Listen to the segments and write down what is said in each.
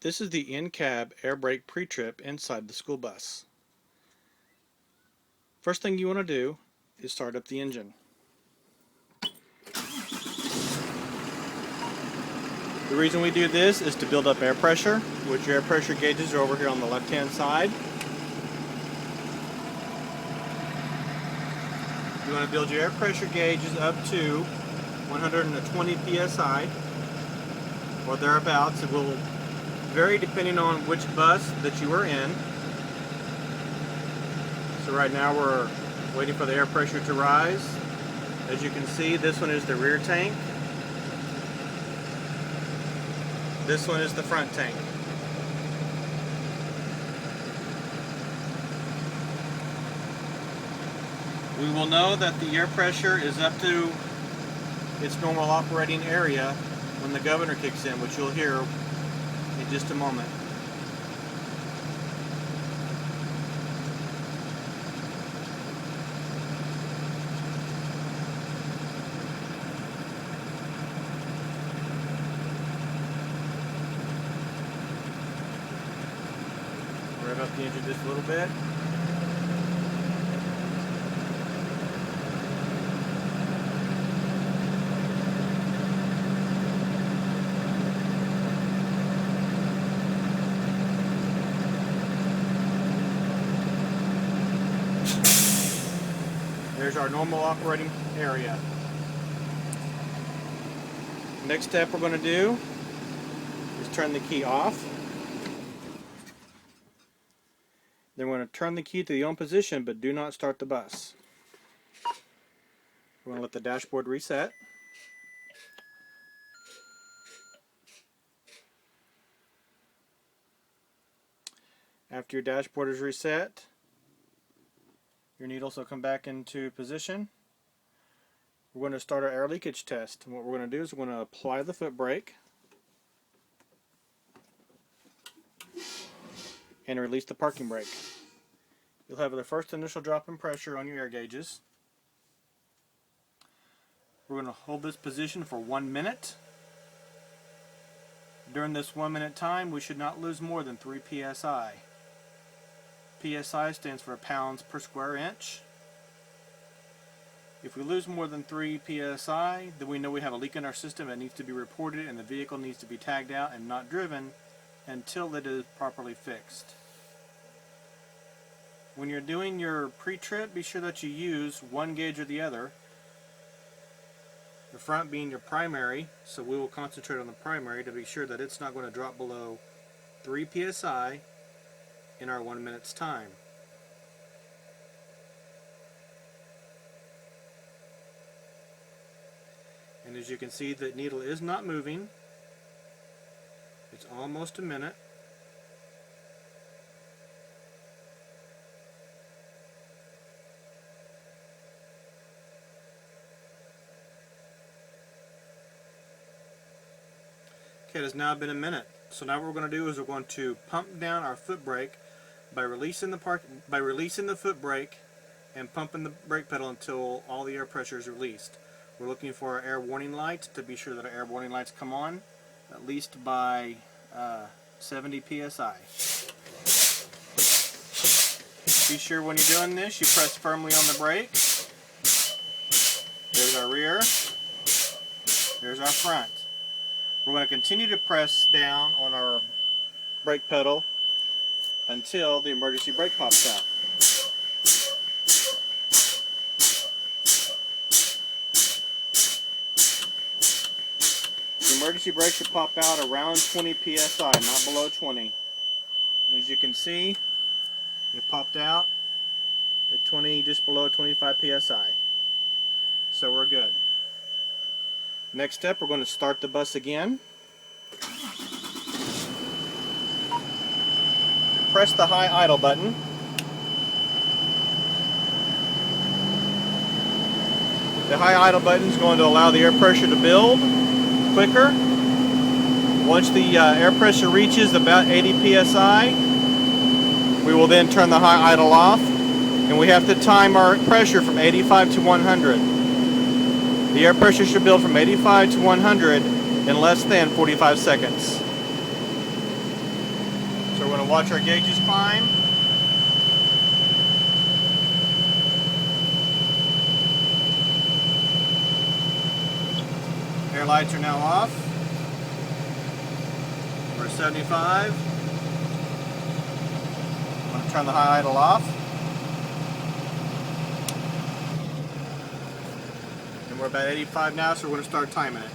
This is the InCab AirBrake Pretrip inside the school bus. First thing you want to do is start up the engine. The reason we do this is to build up air pressure, which your air pressure gauges are over here on the left hand side. You want to build your air pressure gauges up to 120 psi or thereabouts. It will vary depending on which bus that you are in. So right now we're waiting for the air pressure to rise. As you can see, this one is the rear tank. This one is the front tank. We will know that the air pressure is up to its normal operating area when the governor kicks in, which you'll hear in just a moment. Rev up the engine just a little bit. There's our normal operating area. Next step we're going to do is turn the key off. Then we're going to turn the key to the on position, but do not start the bus. We're going to let the dashboard reset. After your dashboard is reset, your needles will come back into position. We're going to start our air leakage test. And what we're going to do is we're going to apply the foot brake and release the parking brake. You'll have the first initial drop in pressure on your air gauges. We're going to hold this position for 1 minute. During this 1 minute time, we should not lose more than 3 psi. PSI stands for pounds per square inch. If we lose more than 3 psi, then we know we have a leak in our system that needs to be reported, and the vehicle needs to be tagged out and not driven until it is properly fixed. When you're doing your pre-trip, be sure that you use one gauge or the other. The front being your primary, so we will concentrate on the primary to be sure that it's not going to drop below 3 psi in our 1 minute's time. And as you can see, the needle is not moving. It's almost a minute. Okay, it has now been a minute. So now what we're going to do is we're going to pump down our foot brake by releasing the foot brake and pumping the brake pedal until all the air pressure is released. We're looking for our air warning lights to be sure that our air warning lights come on at least by 70 psi. Be sure when you're doing this you press firmly on the brake. There's our rear. There's our front. We're going to continue to press down on our brake pedal until the emergency brake pops out. The emergency brake should pop out around 20 psi, not below 20. As you can see, it popped out at 20, just below 25 psi. So we're good. Next step, we're going to start the bus again. Press the high idle button. The high idle button is going to allow the air pressure to build quicker. Once the air pressure reaches about 80 psi, we will then turn the high idle off, and we have to time our pressure from 85 to 100. The air pressure should build from 85 to 100 in less than 45 seconds. So we're going to watch our gauges climb. Air lights are now off. We're at 75. I'm going to turn the high idle off. And we're about 85 now, so we're going to start timing it.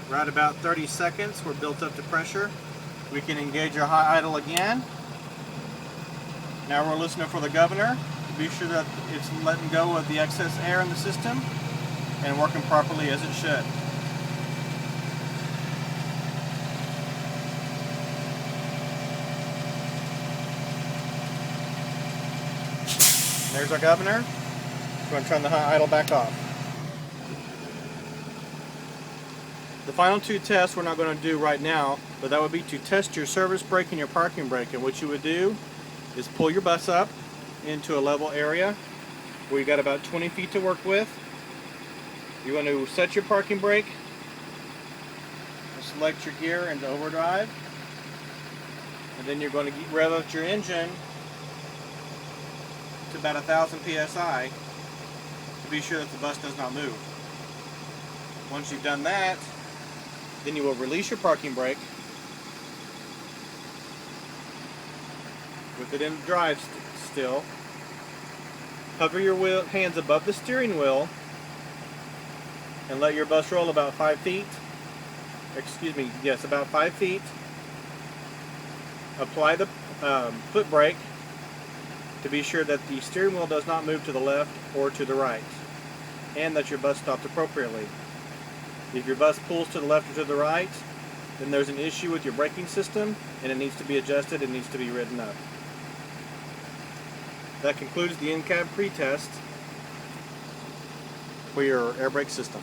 Right about 30 seconds, we're built up to pressure. We can engage our high idle again. Now we're listening for the governor to be sure that it's letting go of the excess air in the system and working properly as it should. There's our governor. We're going to turn the high idle back off. The final two tests we're not going to do right now, but that would be to test your service brake and your parking brake. And what you would do is pull your bus up into a level area where you got about 20 feet to work with. You want to set your parking brake, select your gear into overdrive, and then you're going to rev up your engine to about 1,000 psi to be sure that the bus does not move. Once you've done that, then you will release your parking brake with it in drive still. Hover your hands above the steering wheel and let your bus roll about 5 feet. Excuse me, yes, about 5 feet. Apply the foot brake to be sure that the steering wheel does not move to the left or to the right, and that your bus stopped appropriately. If your bus pulls to the left or to the right, then there's an issue with your braking system and it needs to be adjusted, it needs to be ridden up. That concludes the InCab pre-test for your air brake system.